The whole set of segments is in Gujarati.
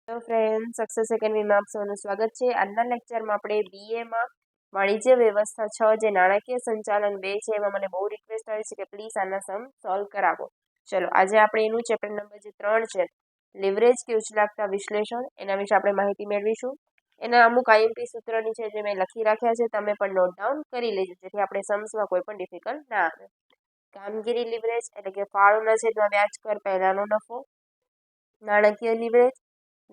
હેલો ફ્રેન્ડ, સક્સેસ એકેડમીમાં આપ સૌનું સ્વાગત છે. આજના લેક્ચરમાં આપણે બીએમાં વાણિજ્ય વ્યવસ્થા 6 જે નાણાકીય સંચાલન 2 છે એમાં મને બહુ રિક્વેસ્ટ આવી છે કે પ્લીઝ આના સમ સોલ્વ કરાવો. ચલો આજે આપણે એનું ચેપ્ટર નંબર જે 3 છે લિવરેજ કે ઉચલાકતા વિશ્લેષણ એના વિશે આપણે માહિતી મેળવીશું. એના અમુક આઈએમપી સૂત્રની છે જે મેં લખી રાખ્યા છે, તમે પણ નોટ ડાઉન કરી લેજો જેથી આપણે સમસમાં કોઈ પણ ડિફિકલ્ટ ના આવે. કામગીરી લિવરેજ એટલે કે ફાળોના છેદમાં વ્યાજ કર પહેલાનો નફો. નાણાકીય લિવરેજ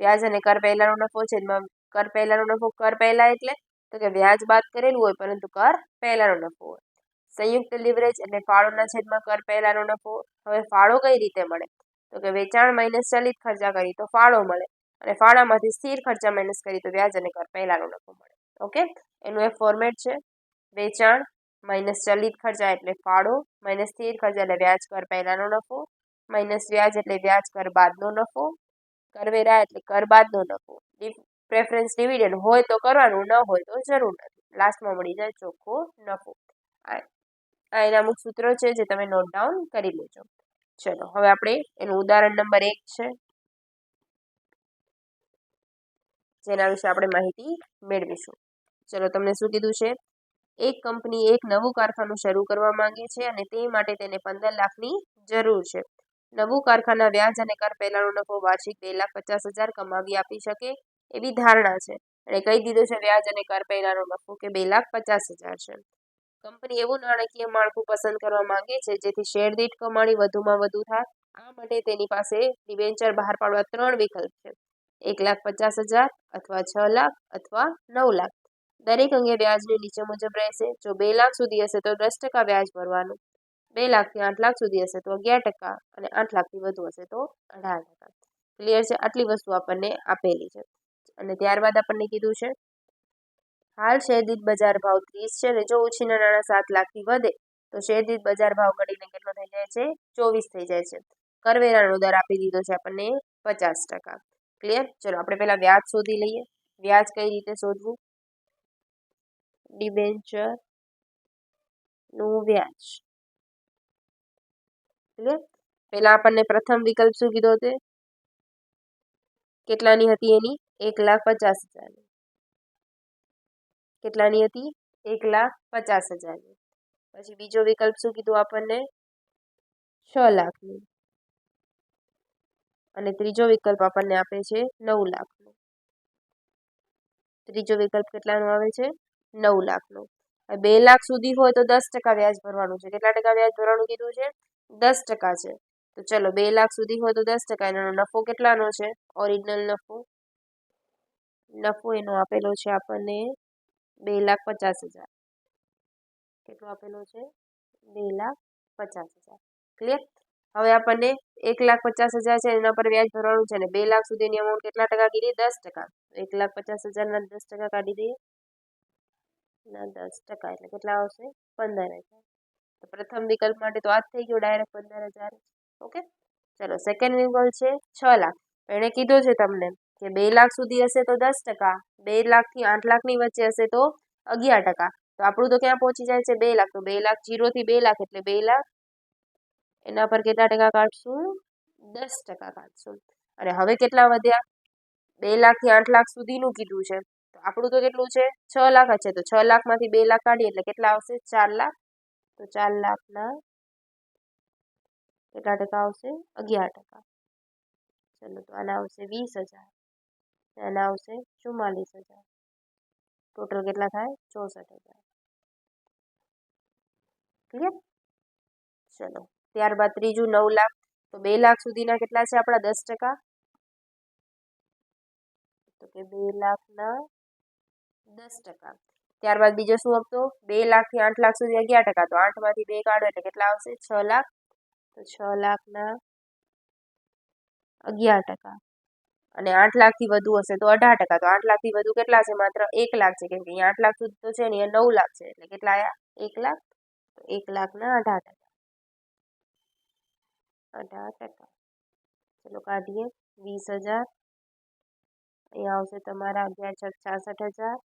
વ્યાજ અને કર પહેલાનો નફો છેદમાં કર પહેલાનો નફો. કર પહેલા એટલે તો કે વ્યાજ બાદ કરેલું હોય પરંતુ કર પહેલાનો નફો હોય. સંયુક્ત લિવરેજ એટલે ફાળોના છેદમાં કર પહેલાનો નફો. હવે ફાળો કઈ રીતે મળે તો કે વેચાણ માઇનસ ચલિત ખર્ચા કરી તો ફાળો મળે અને ફાળામાંથી સ્થિર ખર્ચા માઇનસ કરી તો વ્યાજ અને કર પહેલાનો નફો મળે. ઓકે, એનું એક ફોર્મેટ છે. વેચાણ માઇનસ ચલિત ખર્ચા એટલે ફાળો માઇનસ સ્થિર ખર્ચા એટલે વ્યાજ કર પહેલાનો નફો માઇનસ વ્યાજ એટલે વ્યાજ કર બાદનો નફો. કરવેરા એટલે કર બાદનો નફો. પ્રેફરન્સ ડિવિડન્ડ હોય તો કરવાનું, ન હોય તો જરૂર નથી. લાસ્ટમાં મળી જાય ચોખ્ખો નફો. આ એના અમુક સૂત્રો છે જે તમે નોટ ડાઉન કરી લેજો. ચલો હવે આપણે એનું ઉદાહરણ નંબર 1 છે જેના વિશે આપણે માહિતી મેળવીશું. ચલો તમને શું કીધું છે? એક કંપની એક નવું કારખાનું શરૂ કરવા માંગે છે અને તે માટે તેને 15 લાખની જરૂર છે. નવું કારખાના વ્યાજ અને કર પહેલાનો નફો વાર્ષિક 2,50,000 કમાવી આપી શકે એવી ધારણા છે. અને કહી દીધું છે વ્યાજ અને કર પહેલાનો નફો કે 2,50,000 છે. કંપની એવું નાણાકીય માળખું પસંદ કરવા માંગે છે જેથી શેર દીઠ કમાણી વધુમાં વધુ થાય. આ માટે તેની પાસે ડિબેન્ચર બહાર પાડવા 3 વિકલ્પ છે: 1,50,000 અથવા 6 લાખ અથવા 9 લાખ. દરેક અંગે વ્યાજની નીચે મુજબ રહેશે. જો 2 લાખ સુધી હશે તો 10% વ્યાજ ભરવાનું, 2 લાખથી 8 લાખ સુધી હશે તો 11% અને 8 લાખથી વધુ હશે તો 18%. ક્લિયર છે? આટલી વસ્તુ આપણને આપેલી છે. અને ત્યારબાદ આપણને કીધું છે હાલ શેર દીઠ બજાર ભાવ 30 છે અને જો ઉછીના નાણાં 7 લાખથી વધે તો શેર દીઠ બજાર ભાવ ઘટીને કેટલો થઈ જાય છે? 24 થઈ જાય છે. કરવેરાનો દર આપી દીધો છે આપણને 50%. ક્લિયર? ચલો આપણે પહેલા વ્યાજ શોધી લઈએ. વ્યાજ કઈ રીતે શોધવું? ડિબેન્ચર નું વ્યાજ. ક્લિયર? પહેલા આપણને પ્રથમ વિકલ્પ શું કીધો હતો? કેટલાની હતી એની? 1,50,000. કેટલાની હતી? 1,50,000. પછી બીજો વિકલ્પ શું કીધું આપણને? 6 લાખની. અને ત્રીજો વિકલ્પ આપણને આપે છે 9 લાખનો. ત્રીજો વિકલ્પ કેટલાનો આવે છે? 9 લાખનો. 2 લાખ સુધી હોય તો 10% વ્યાજ ભરવાનું છે. કેટલા ટકા વ્યાજ ભરવાનું કીધું છે? 10% છે. તો ચલો 2 લાખ સુધી હોય તો 10%. એનો નફો કેટલાનો છે? ઓરિજિનલ નફો. નફો એનો આપેલો છે આપણને 2,50,000. કેટલો આપેલો છે? 2,50,000. ક્લિયર? હવે આપણને 1,50,000 છે એના પર વ્યાજ ભરવાનું છે ને 2 લાખ સુધીની અમાઉન્ટ કેટલા ટકા કીધી? 10%. 1,50,000 ના 10% કાઢી દઈએ. ના 10% એટલે કેટલા આવશે? 15,000. તો પ્રથમ વિકલ્પ માટે તો આ જ થઈ ગયો ડાયરેક્ટ 15,000. ઓકે, ચલો સેકન્ડ વિકલ્પ છે 6 લાખ. એણે કીધું છે તમને કે 2 લાખ સુધી હશે તો 10%, 2 લાખથી 8 લાખની વચ્ચે હશે તો 11%. તો આપણું તો ક્યાં પહોંચી જાય છે? 2 લાખ. તો 2 લાખ 0 થી 2 લાખ એટલે 2 લાખ. એના પર કેટલા ટકા કાઢશું? 10% કાઢશું. અને હવે કેટલા વધ્યા? 2 લાખથી 8 લાખ સુધીનું કીધું છે. તો આપણું તો કેટલું છે? 6 લાખ જ છે. તો 6 લાખમાંથી 2 લાખ કાઢીએ એટલે કેટલા આવશે? 4 લાખ. તો 4 લાખના કેટલા ટકા આવશે? 11%. ચલો તો આના આવશે 20,000. આના આવશે 44,000. ટોટલ કેટલા થાય? 64,000. ક્લિયર? ચલો ત્યારબાદ ત્રીજું 9 લાખ. તો 2 લાખ સુધીના કેટલા છે આપણા? 10%. તો કે 2 લાખના 10%. ત્યારબાદ બીજો શું આપતો? 2 લાખથી 8 લાખ સુધી 11%. તો 8માંથી 2 કાઢો એટલે કેટલા આવશે? 6 લાખ. તો 6 લાખના 11%. અને 8 લાખથી વધુ હશે તો 18%. તો 8 લાખથી વધુ કેટલા છે? માત્ર 1 લાખ છે. કેમ કે અહીંયા 8 લાખ સુધી તો છે ને, અહીંયા 9 લાખ છે. એટલે કેટલા આવ્યા? 1 લાખ. તો 1 લાખના 18%. 18%. ચલો કાઢીએ. 20,000. અહીંયા આવશે તમારા 11 છક 66,000.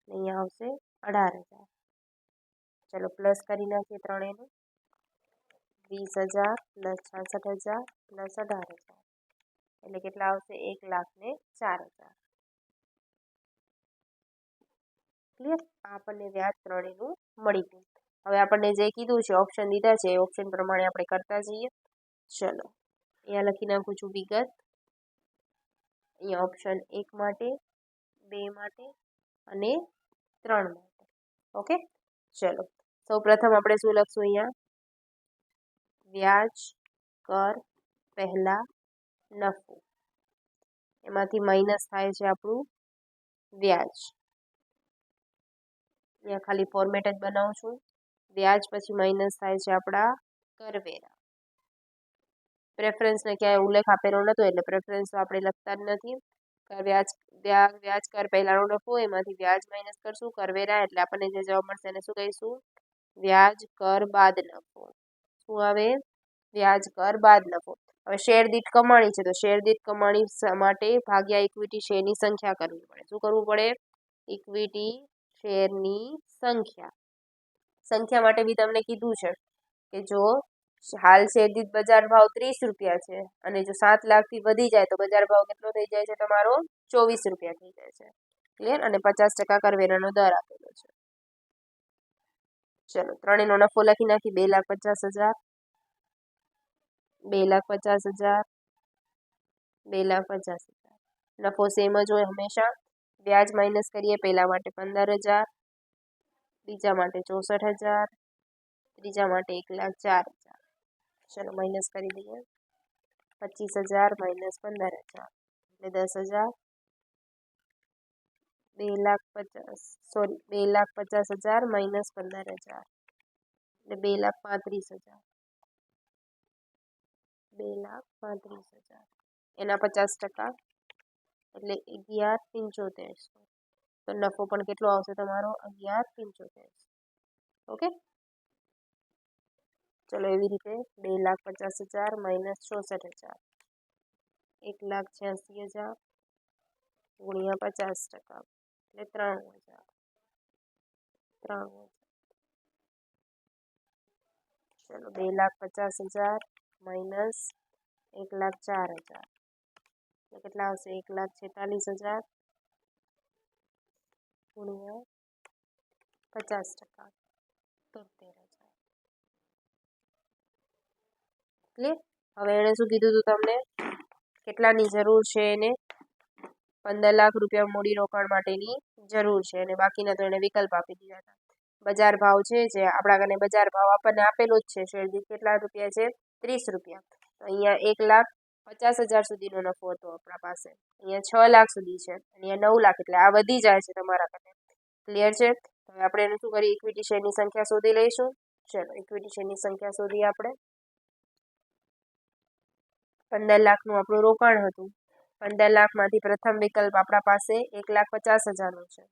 અહીંયા આવશે 18,000. ચલો પ્લસ કરી નાખીએ ત્રણેયનું. 20,000 પ્લસ 66,000 પ્લસ 18,000. એટલે કેટલા આવશે? 1,04,000. ક્લિયર? આપણને વ્યાજ ત્રણેયનું મળી ગયું. હવે આપણને જે કીધું છે ઓપ્શન દીધા છે એ ઓપ્શન પ્રમાણે આપણે કરતા જઈએ. ચલો અહીંયા લખી નાખું છું વિગત. અહીંયા ઓપ્શન 1 માટે, 2 માટે અને 3 માટે. ઓકે, ચલો સૌ પ્રથમ આપણે શું લખશું? અહીંયા વ્યાજ કર પહેલા નફો, એમાંથી માઇનસ થાય છે આપણું વ્યાજ. અહીંયા ખાલી ફોર્મેટ જ બનાવું છું. વ્યાજ પછી માઇનસ થાય છે આપણા કરવેરા. પ્રેફરન્સને ક્યાંય ઉલ્લેખ આપેલો નહોતો એટલે પ્રેફરન્સ તો આપણે લખતા જ નથી. વ્યાજ કર પહેલાનો નફો, એમાંથી વ્યાજ માઇનસ કરશું કરવેરા, એટલે આપણને જે જવાબ મળશે એને શું કહીશું? વ્યાજ કર બાદ નફો. શું આવે? વ્યાજ કર બાદ નફો. હવે શેર દીઠ કમાણી છે તો શેર દીઠ કમાણી માટે ભાગ્યા ઇક્વિટી શેરની સંખ્યા કરવી પડે. શું કરવું પડે? ઇક્વિટી શેરની સંખ્યા માટે બી તમને કીધું છે કે જો હાલ શેર દીઠ બજાર ભાવ 30 રૂપિયા છે અને જો 7 લાખથી વધી જાય તો બજાર ભાવ કેટલો થઈ જાય છે તમારો? 24 રૂપિયા થઈ જાય છે. ક્લિયર? અને 50% કરવેરાનો દર આપેલો છે. ચલો ત્રણેયનો નફો લખી નાખી. 2,50,000, 2,50,000, 2,50,000. નફો સેમ જ હોય હંમેશા. વ્યાજ માઇનસ કરીએ. પહેલા માટે 15,000, બીજા માટે 64,000, ત્રીજા માટે 1,04,000. ચલો માઇનસ કરી દઈએ. 25,000 માઇનસ 15,000 એટલે 10,000. 2,50,000 માઇનસ 15,000 એટલે 2,35,000. 2,35,000 એના 50% એટલે 11,75. તો નફો પણ કેટલો આવશે તમારો? 11,75. ઓકે, ચલો એવી રીતે 2,50,000 માઇનસ 64,000 1,86,000 ગુણ્યા 50% એટલે 93,000. 93,000. ચલો 2,50,000 માઇનસ 1,04,000 એટલે કેટલા આવશે? 1,46,000 ગુણ્યા 50% 73,000. ક્લિયર? હવે એણે શું કીધું હતું તમને? કેટલાની જરૂર છે એને? 15 લાખ રૂપિયા મૂડી રોકાણ માટેની જરૂર છે અને બાકીના તો એને વિકલ્પ આપી દીધા હતા. બજાર ભાવ છે જે આપણા કને બજાર ભાવ આપણને આપેલો જ છે. શેર દીઠ કેટલા રૂપિયા છે? 30 રૂપિયા. તો અહીંયા 1,50,000 સુધીનો નફો હતો આપણા પાસે. અહીંયા 6 લાખ સુધી છે, અહીંયા 9 લાખ, એટલે આ વધી જાય છે તમારા કને. ક્લિયર છે? હવે આપણે એને શું કરીએ? ઇક્વિટી શેરની સંખ્યા શોધી લઈશું. ચલો ઇક્વિટી શેરની સંખ્યા શોધીએ આપણે. 15 લાખનું આપણું રોકાણ હતું. 15 લાખમાંથી પ્રથમ વિકલ્પ આપણા પાસે 1,50,000નો છે.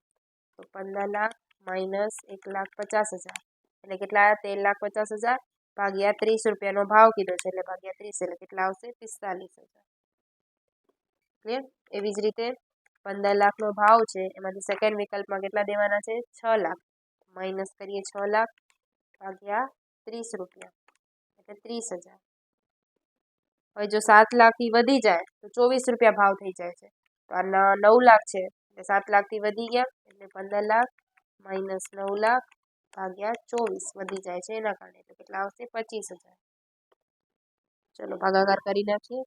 તો 15 લાખ માઇનસ 1,50,000 એટલે કેટલા? 13,50,000 ભાગ્યા 30 રૂપિયાનો ભાવ કીધો છે એટલે ભાગ્યા 30 એટલે કેટલા આવશે? 45,000. ક્લિયર? એવી જ રીતે 15 લાખનો ભાવ છે, એમાંથી સેકન્ડ વિકલ્પમાં કેટલા દેવાના છે? 6 લાખ. માઇનસ કરીએ 6 લાખ ભાગ્યા 30 રૂપિયા એટલે 30,000. હવે જો 7 લાખથી વધી જાય તો 24 રૂપિયા ભાવ થઈ જાય છે. તો આ 9 લાખ છે એટલે 7 લાખથી વધી ગયા એટલે 15 લાખ માઇનસ 9 લાખ ભાગ્યા 24 વધી જાય છે એના કારણે એટલે કેટલા આવશે? 25,000. ચલો ભાગાકાર કરી નાખીએ.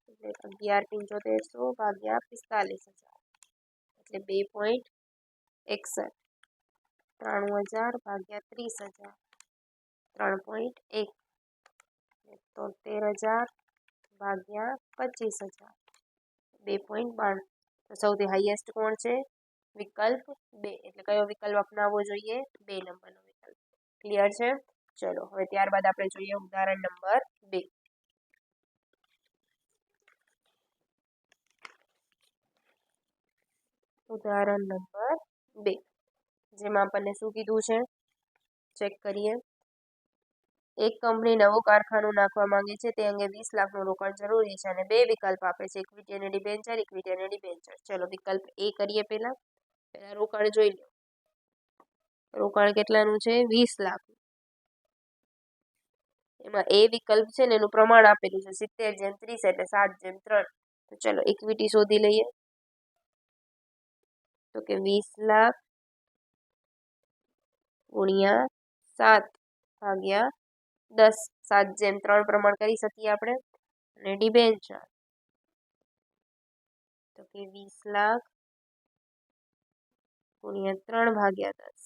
એટલે 11,75 ભાગ્યા 45,000 એટલે 2.61. 93,000 ભાગ્યા 30,000 3.1. 73,000 ભાગ્યા 25,000 2.92. તો સૌથી હાઈએસ્ટ કોણ છે? વિકલ્પ 2. એટલે કયો વિકલ્પ અપનાવવો જોઈએ? 2 નંબરનો વિકલ્પ. ક્લિયર છે? ચલો હવે ત્યારબાદ આપણે જોઈએ ઉદાહરણ નંબર 2. ઉદાહરણ નંબર 2 જેમાં આપણને શું કીધું છે? ચેક કરીએ. એક કંપની નવું કારખાનું નાખવા માંગે છે, તે અંગે 20 લાખનું રોકાણ જરૂરી છે અને 2 વિકલ્પ આપે છે, ઇક્વિટી અને ડિબેન્ચર, ઇક્વિટી અને ડિબેન્ચર. ચલો વિકલ્પ એ કરીએ. પહેલા રોકાણ જોઈ લો. રોકાણ કેટલાનું છે? 20 લાખ. એમાં એ વિકલ્પ છે ને એનું પ્રમાણ આપેલું છે 70:30 એટલે 7:3. તો ચલો ઇક્વિટી શોધી લઈએ. તો કે 20 લાખ ગુણ્યા 7/10, 7:3 પ્રમાણ કરી શકીએ આપણે. અને ડિબેન્ચર તો કે 20 લાખ ગુણ્યા 3/10.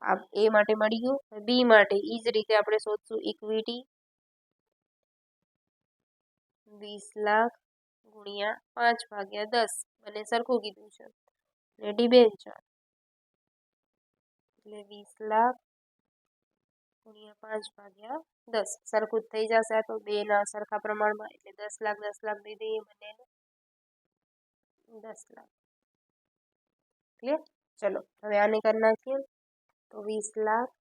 આ એ માટે મળી ગયું. બી માટે એ જ રીતે આપણે શોધશું ઇક્વિટી 20 લાખ ગુણ્યા 5/10, અને સરખું કીધું છે. અને ડિબેન્ચર એટલે 20 લાખ ગુણ્યા 5/10, સરખું જ થઈ જશે. આ તો બેના સરખા પ્રમાણમાં, એટલે 10 લાખ 10 લાખ દઈ દઈએ બંનેને. 10 લાખ. ક્લિયર? ચલો હવે આને કરી નાખીએ. તો 20 લાખ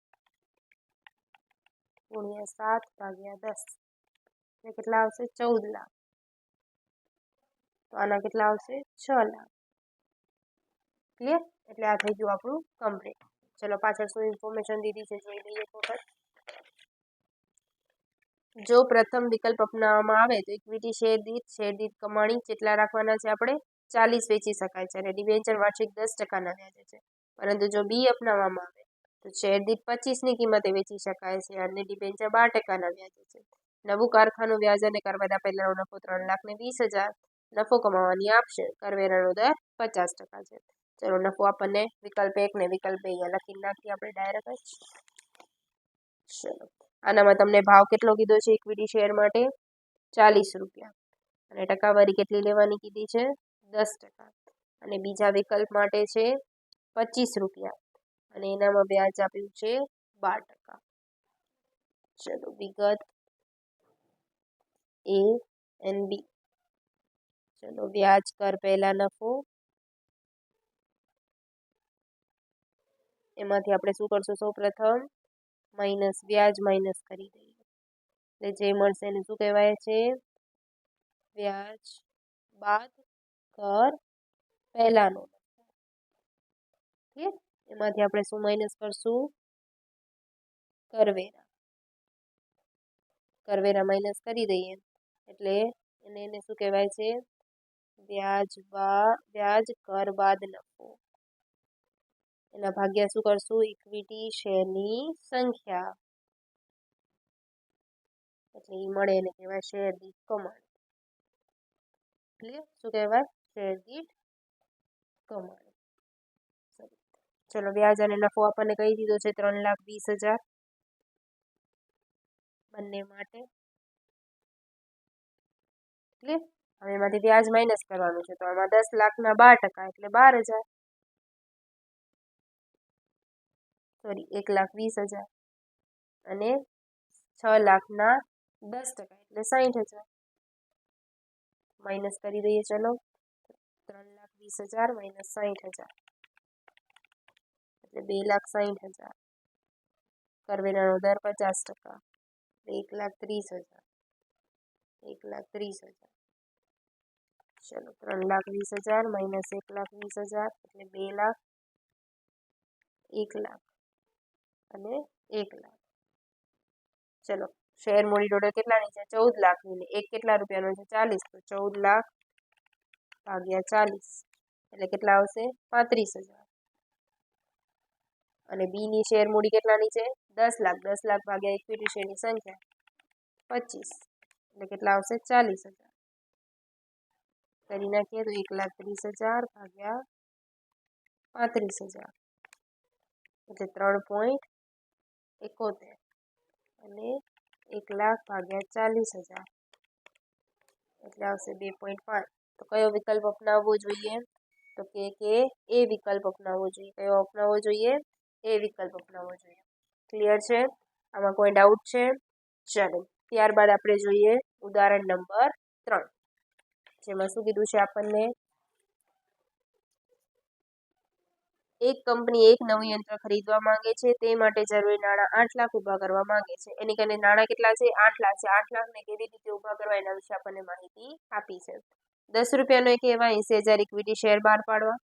ગુણ્યા 7/10 એટલે કેટલા આવશે? 14 લાખ. તો આના કેટલા આવશે? 6 લાખ. ક્લિયર? એટલે આ થઈ ગયું આપણું કમ્પ્લીટ. ચલો પાછળ શું ઇન્ફોર્મેશન દીધી છે જોઈ લઈએ એક વખત. જો પ્રથમ વિકલ્પ અપનાવવામાં આવે તો ઇક્વિટી શેર દીઠ કમાણી કેટલા રાખવાના છે આપણે? 40 વેચી શકાય છે, અને ડિબેન્ચર વાર્ષિક 10% વ્યાજે છે. પરંતુ જો બી અપનાવવામાં આવે તો શેર દીઠ 25ની કિંમતે વેચી શકાય છે, અને ડિબેન્ચર 12% વ્યાજે છે. નવું કારખાનું વ્યાજ અને કરવેરા પહેલાનો નફો 3,20,000 નફો કમાવાની આપશે. કરવેરાનો દર 50% છે. ચલો નફો આપણને વિકલ્પ 1 ને વિકલ્પ 2 અહીંયા લખી નાખીએ આપણે ડાયરેક્ટ જ. ચલો આનામાં તમને ભાવ કેટલો કીધો છે ઇક્વિટી શેર માટે? 40 રૂપિયા. અને ટકાવારી કેટલી લેવાની કીધી છે? 10%. અને બીજા વિકલ્પ માટે છે 25 રૂપિયા, અને એનામાં વ્યાજ આપ્યું છે 12%. ચલો વિગત એ એન્ડ બી. ચલો વ્યાજ કર પહેલા નફો, એમાંથી આપણે શું કરશું? સૌ પ્રથમ માઇનસ વ્યાજ માઇનસ કરી દઈએ, એટલે જે મળશે એને શું કહેવાય છે? વ્યાજ બાદ કર પહેલાનો. ઠીક? એમાંથી આપણે શું માઇનસ કરશું? કરવેરા. કરવેરા માઇનસ કરી દઈએ એટલે એને શું કહેવાય છે? વ્યાજ કર બાદ નફો. એના ભાગ્યા શું કરશું? ઇક્વિટી શેરની સંખ્યા, એટલે એ મળે એને કહેવાય શેર દીઠ કમાણી. ક્લિયર? શું કહેવાય? શેર દીઠ કમાણી. ચલો વ્યાજ અને નફો આપણને કહી દીધો છે 3,20,000 બંને માટે. ક્લિયર? હવે એમાંથી વ્યાજ માઇનસ કરવાનું છે, તો આમાં 10 લાખના 12% એટલે 12,000. સોરી 1,20,000, અને 6 લાખના 10% એટલે 60,000. માઇનસ કરી દઈએ. ચલો 3,20,000 માઇનસ 60,000 એટલે 2,60,000. કરવેરાનો દર 50%, 1,30,000. 1,30,000. ચલો 3,20,000 માઇનસ 1,20,000 એટલે 2 લાખ, 1 લાખ અને 1 લાખ. ચલો શેર મૂડી ટોટલ કેટલાની છે? 14 લાખની. ને એક કેટલા રૂપિયાનો છે? 40. તો 14 લાખ ભાગ્યા 40 એટલે કેટલા આવશે? 35,000. અને બી ની શેર મૂડી કેટલાની છે? 10 લાખ. 10 લાખ ભાગ્યા ઇક્વિટી શેરની સંખ્યા 25 એટલે કેટલા આવશે? 40,000. કરી નાખીએ તો 1,30,000 ભાગ્યા 35,000 એટલે 3.71, અને 1 લાખ ભાગ્યા 40,000 એટલે આવશે 2.5. તો કયો વિકલ્પ અપનાવવો જોઈએ? તો કે એ વિકલ્પ અપનાવવો જોઈએ. કયો અપનાવવો જોઈએ? એ વિકલ્પ અપનાવવો જોઈએ. ક્લિયર છે? આમાં કોઈ ડાઉટ છે? ચાલો ત્યારબાદ આપણે જોઈએ ઉદાહરણ નંબર 3, જેમાં શું કીધું છે આપણને? એક કંપની એક નવું યંત્ર ખરીદવા માંગે છે, તે માટે જરૂરી નાણાં 8 લાખ ઊભા કરવા માંગે છે. એની કને નાણાં કેટલા છે? 8 લાખ છે. 8 લાખને કેવી રીતે ઊભા કરવા એના વિશે આપણને માહિતી આપી છે. 10 રૂપિયાનો એક એવા 80,000 ઇક્વિટી શેર બહાર પાડવા,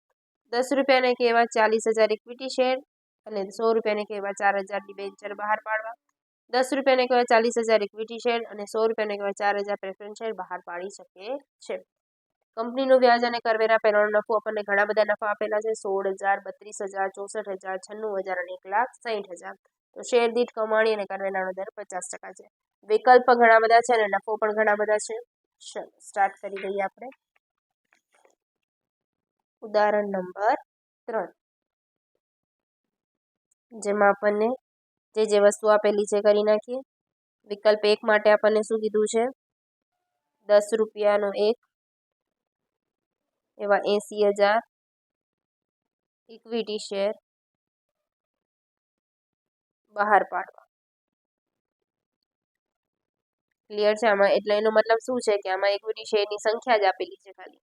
10 રૂપિયાના એક એવા 40,000 ઇક્વિટી શેર, અને 100 રૂપિયાના એક એવા 4,000 ડિબેન્ચર બહાર પાડવા. ₹10 ને કહેવાય 40,000 ઇક્વિટી શેર અને ₹100 ને કહેવાય 4,000 પ્રેફરન્સ શેર બહાર પાડી શકે છે. કંપનીનું વ્યાજ અને કરવેરા પહેલાંનો નફો આપણને ઘણા બધા નફા આપેલા છે 16,000, 32,000, 64,000, 96,000 અને 1,60,000. તો શેર દીઠ કમાણી અને કરવેરાનો દર 50% છે. વિકલ્પ ઘણા બધા છે અને નફો પણ ઘણા બધા છે. ચલો સ્ટાર્ટ કરી દઈએ આપણે. ઉદાહરણ નંબર 3, જેમાં આપણને જે વસ્તુ આપેલી છે કરી નાખીએ. વિકલ્પ 1 માટે આપણને શું કીધું છે? ₹10નો 1 એવા 80,000 ઇક્વિટી શેર બહાર પાડવા. ક્લિયર છે આમાં? એટલે એનો મતલબ શું છે કે આમાં ઇક્વિટી શેરની સંખ્યા જ આપેલી છે ખાલી.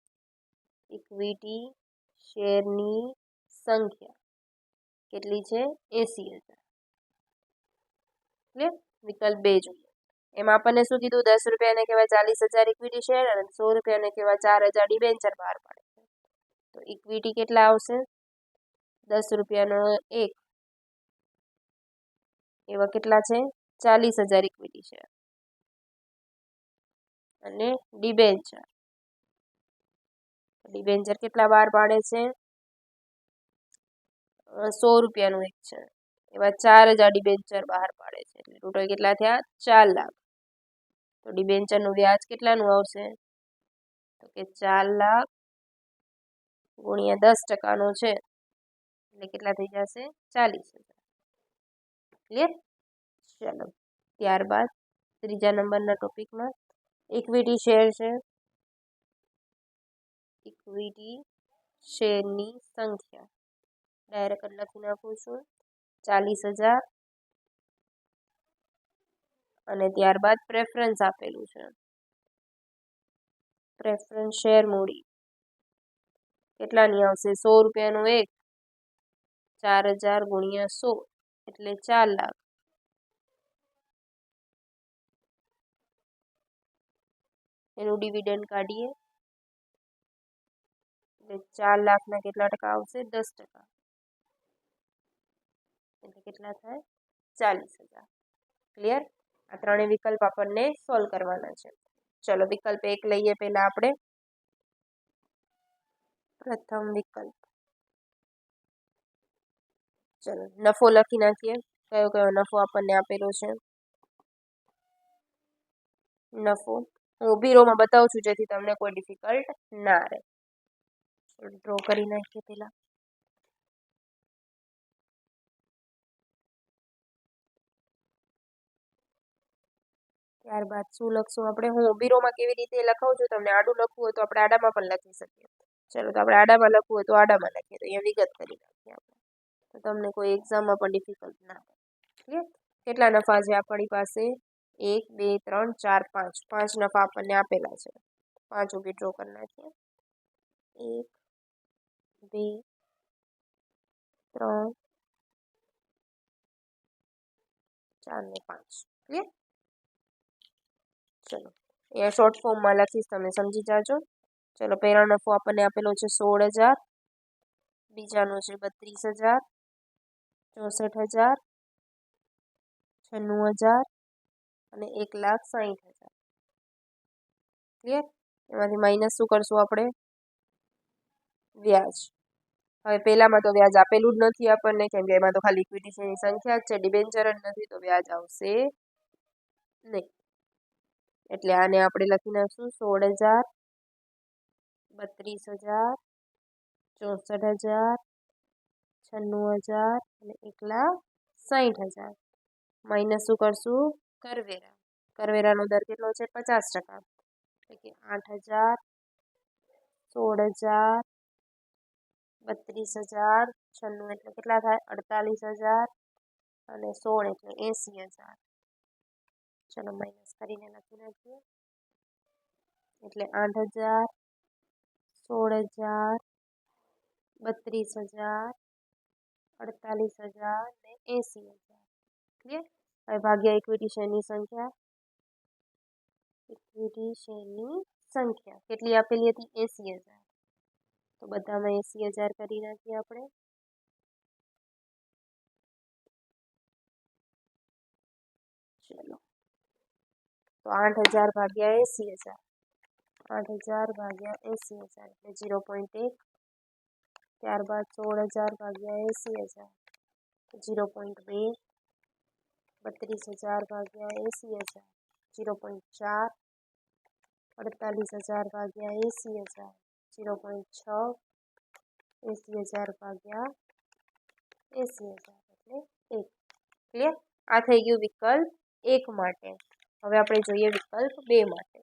ઇક્વિટી શેરની સંખ્યા કેટલી છે? 80,000. ક્લિયર? વિકલ્પ 2 જોઈએ. એમાં આપણને શું કીધું? ₹10 ને કહેવાય 40,000 ઇક્વિટી શેર અને ₹100 ને કહેવાય 4,000 ડિબેન્ચર બહાર પાડે છે. તો ઇક્વિટી કેટલા આવશે? ₹10નો 1 એવા કેટલા છે? 40,000 ઇક્વિટી શેર અને ડિબેન્ચર કેટલા બહાર પાડે છે? ₹100નું 1 છે એવા 4,000 ડિબેન્ચર બહાર પાડે છે. એટલે ટોટલ કેટલા થયા? 4 લાખ. તો ડિબેન્ચરનું વ્યાજ કેટલાનું આવશે? તો કે 4 લાખ ગુણ્યા 10%નો છે એટલે કેટલા થઈ જશે? 40,000. ક્લિયર? ચલો ત્યારબાદ ત્રીજા નંબરના ટોપિકમાં ઇક્વિટી શેર છે. ઇક્વિટી શેરની સંખ્યા ડાયરેક્ટ લખી નાખું છું 40,000 અને ત્યારબાદ પ્રેફરન્સ આપેલું છે. પ્રેફરન્સ શેર મૂડી કેટલાની આવશે? ₹100નું 1 4,000 ગુણ્યા 100 એટલે 4 લાખ. એનું ડિવિડન્ડ કાઢીએ એટલે 4 લાખના કેટલા ટકા આવશે? 10%. એટલે કેટલા થાય? 40,000. ક્લિયર? આ ત્રણેય વિકલ્પ આપણને સોલ્વ કરવાના છે. ચલો વિકલ્પ 1 લઈએ પહેલા આપણે. પ્રથમ વિકલ્પ. ચલો નફો લખી નાખીએ. કયો કયો નફો આપણને આપેલો છે? નફો હું ઊભી રોમાં બતાવું છું જેથી તમને કોઈ ડિફિકલ્ટ ના રહે. ડ્રો કરી નાખીએ પહેલા. ત્યારબાદ શું લખશું આપણે? હું ઊભી રોમાં કેવી રીતે લખાવું છું તમને આડું લખવું હોય તો આપણે આડામાં પણ લખી શકીએ. ચલો તો આપણે આડામાં લખવું હોય તો આડામાં લખીએ. તો અહીંયા વિગત કરી નાખીએ આપણે. તો તમને કોઈ એક્ઝામમાં પણ ડિફિકલ્ટ ના થાય. ક્લિયર? કેટલા નફા છે આપણી પાસે? 1 2 3 4 5 5 નફા આપણને આપેલા છે. 5 ઊભી ડ્રો કરી નાખીએ. 1 2 3 4 ને 5. ક્લિયર? ચલો અહીંયા શોર્ટ ફોર્મમાં લખીશ તમે સમજી જાજો. ચલો પહેલો નફો આપણને આપેલો છે 16,000, બીજાનો છે 32,000, 64,000, 96,000 અને 1,60,000. ક્લિયર? એમાંથી માઇનસ શું કરશું આપણે? વ્યાજ. હવે પહેલામાં તો વ્યાજ આપેલું જ નથી આપણને કેમ કે એમાં તો ખાલી ઇક્વિટી શેરની સંખ્યા જ છે, ડિબેન્ચર જ નથી તો વ્યાજ આવશે નહીં. એટલે આને આપણે લખી નાખશું 16,000, 32,000, 64,000, 96,000 અને 1,60,000. માઇનસ શું કરશું? કરવેરા. કરવેરાનો દર કેટલો છે? 50%. એટલે કે 8,000, 16,000, 32,000, 96 એટલે કેટલા થાય? 48,000 અને 16 એટલે 80,000. ચલો માઇનસ કરીને લખી નાખીએ. એટલે 8,000, 16,000, 32,000, 48,000 ને 80,000. ક્લિયર? હવે ભાગ્યા ઇક્વિટી શેરની સંખ્યા. ઇક્વિટી શેરની સંખ્યા કેટલી આપેલી હતી? 80,000. તો બધામાં 80,000 કરી નાખીએ આપણે. તો 8000 ભાગ્યા 80000, 8000 ભાગ્યા 80000 એટલે 0.1. ત્યારબાદ 16000 ભાગ્યા 80000 0.2. 32000 ભાગ્યા 80000 0.4. 48000 ભાગ્યા 80000 0.6. 80000 ભાગ્યા 80000 એટલે 1. ક્લિયર? આ થઈ ગયું વિકલ્પ 1 માટે. હવે આપણે જોઈએ વિકલ્પ 2 માટે.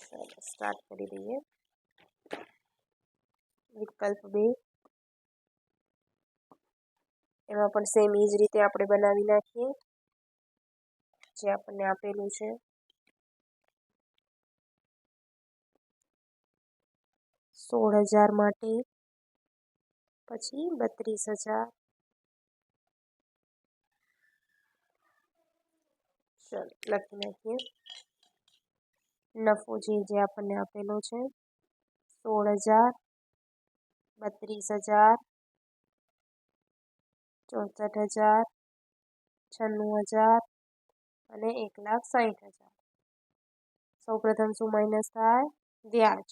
ચાલો સ્ટાર્ટ કરી દઈએ. વિકલ્પ 2 એમાં પણ સેમ એ જ રીતે આપણે બનાવી નાખીએ જે આપણને આપેલું છે. 16000 માટે, પછી 32000. ચલો લખી નાખીએ. નફો જે આપણને આપેલો છે 16000, 32000, 64000, 96000 અને 1,60,000. સૌપ્રથમ શું માઇનસ થાય? વ્યાજ.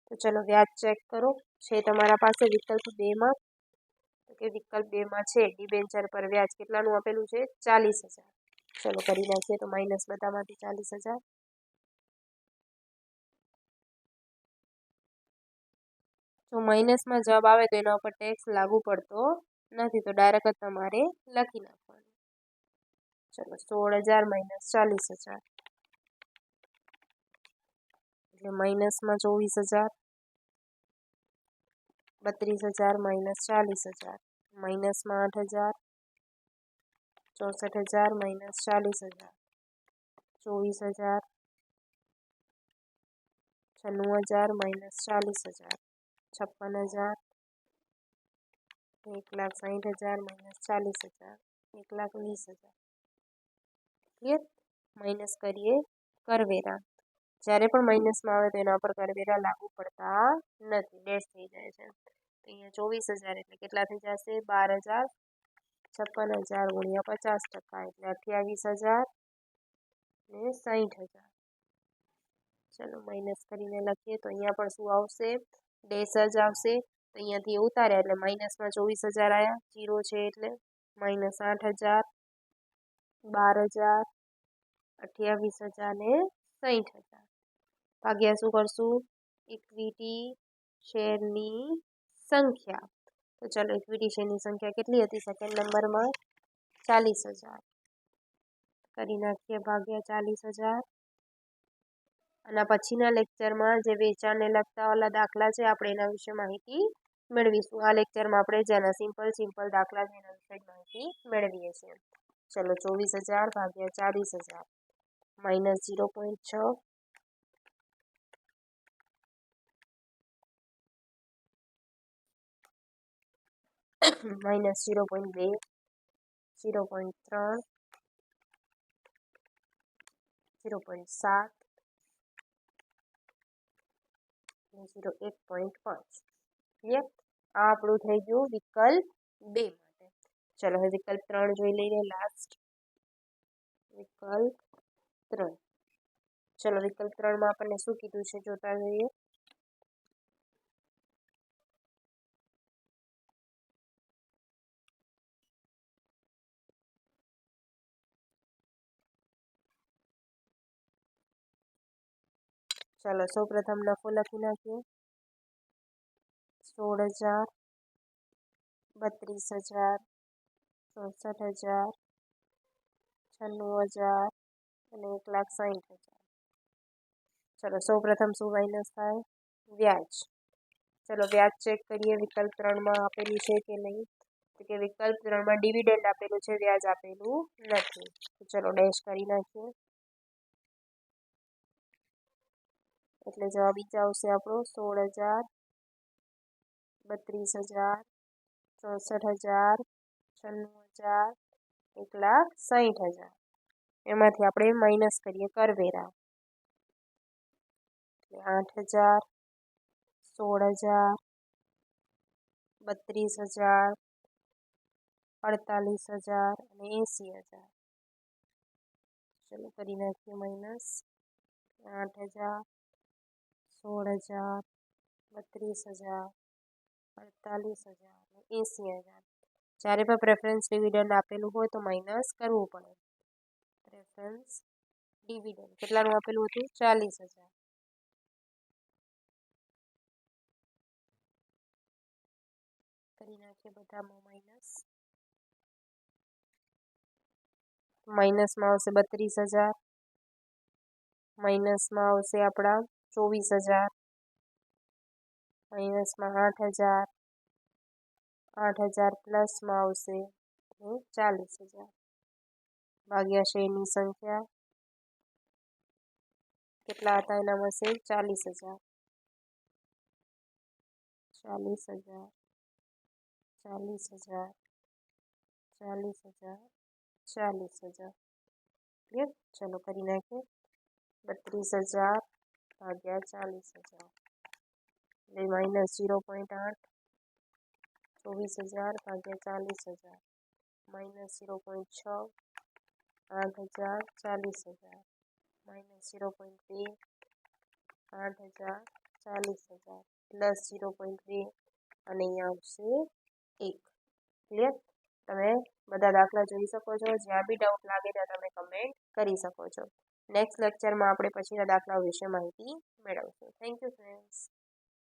તો ચલો વ્યાજ ચેક કરો. છે તમારા પાસે વિકલ્પ 2માં, તો કે વિકલ્પ 2માં છે ડિબેન્ચર પર વ્યાજ કેટલાનું આપેલું છે? 40000. ચલો કરી નાખીએ. તો માઇનસ બધામાંથી 40000. જો માઇનસમાં જવાબ આવે તો એના ઉપર ટેક્સ લાગુ પડતો નથી, તો ડાયરેક્ટ જ તમારે લખી નાખવાનું. ચલો 16000 માઇનસ 40000 એટલે માઇનસમાં 24000. 32000 minus 40000 માઇનસમાં 8000. 64000 minus 40000 24000. 96000 minus 40000 56000. 1,60,000 minus 40000 1,20,000. Clear? Minus કરીએ કરવેરા. જ્યારે પણ માઇનસમાં આવે તો એના પર કરવેરા લાગુ પડતા નથી, ડેશ થઈ જાય છે. તો અહીંયા 24000 એટલે કેટલા થઈ જશે? 12000. 56000 ગુણ્યા 50% એટલે 28000 ને 60000. ચલો માઇનસ કરીને લખીએ તો અહીંયા પણ શું આવશે? ડેશ જ આવશે. તો અહીંયાથી ઉતાર્યા એટલે માઇનસમાં 24000 આવ્યા, 0 છે એટલે માઇનસ 8000, 12000, 28000 ને 60000. ભાગ્યા શું કરશું? ઇક્વિટી શેરની સંખ્યા. તો ચલો ઇક્વિટી શેરની સંખ્યા કેટલી હતી સેકન્ડ નંબરમાં? 40000. કરી નાખીએ ભાગ્યા 40000. અને પછીના લેક્ચરમાં જે વેચાણને લગતા વાળા દાખલા છે આપણે એના વિશે માહિતી મેળવીશું. આ લેક્ચરમાં આપણે જેના સિમ્પલ દાખલા છે એના વિશે માહિતી મેળવીએ છીએ. ચલો 24000 ભાગ્યા 40000 માઇનસ 0.6. માઇનસ 0.2, 0.3, 0.7 અને 1.5. ક્લિયર? આ આપણું થઈ ગયું વિકલ્પ 2 માટે. ચલો હવે વિકલ્પ 3 જોઈ લઈએ લાસ્ટ. વિકલ્પ 3. ચલો વિકલ્પ 3માં આપણને શું કીધું છે જોતા જોઈએ. ચલો સૌપ્રથમ નફો લખી નાખીએ. 16000, 32000, 64000, 96000 અને 1,60,000. ચલો સૌપ્રથમ શું માઇનસ થાય? વ્યાજ. ચલો વ્યાજ ચેક કરીએ વિકલ્પ 3માં આપેલું છે કે નહીં. તો કે વિકલ્પ 3માં ડિવિડન્ડ આપેલું છે, વ્યાજ આપેલું નથી. તો ચલો ડેશ કરી નાખીએ. એટલે જવાબ ઈ જ આવશે આપણો 16000, 32000, 64000, 96000, 1,60,000. એમાંથી આપણે માઇનસ કરીએ કરવેરા. એટલે 8000, 16000, 32000, 48000 અને 80000. ચલો કરી નાખીએ માઇનસ 8,000, 16,000, 32,000, 48,000 અને 80,000. જ્યારે પણ પ્રેફરન્સ ડિવિડન્ડ આપેલું હોય તો માઇનસ કરવું પડે. પ્રેફરન્સ ડિવિડન્ડ કેટલાનું આપેલું હતું? 40,000. કરી નાખીએ બધામાં માઇનસ. માઇનસમાં આવશે 32,000, માઇનસમાં આવશે આપણા 24,000, માઇનસમાં 8,000, 8,000 પ્લસમાં આવશે 40,000 ભાગ્યા શેરની સંખ્યા કેટલા હતા એના મળશે 40,000. 40,000, 40,000, 40,000, 40,000. ક્લિયર? ચલો કરી નાખીએ 32,000 ભાગ્યા 40,000 એટલે માઇનસ 0.8, 24,000 ભાગ્યા 40,000 માઇનસ 0.6, 8,000, 40,000 માઇનસ 0.2, 8,000, 40,000 પ્લસ 0.2 અને અહીંયા આવશે 1. ક્લિયર? તમે બધા દાખલા જોઈ શકો છો. જ્યાં બી ડાઉટ લાગે ત્યાં તમે કમેન્ટ કરી શકો છો. નેક્સ્ટ લેક્ચરમાં આપણે પછીના દાખલા વિશે માહિતી મેળવશું. Thank you friends.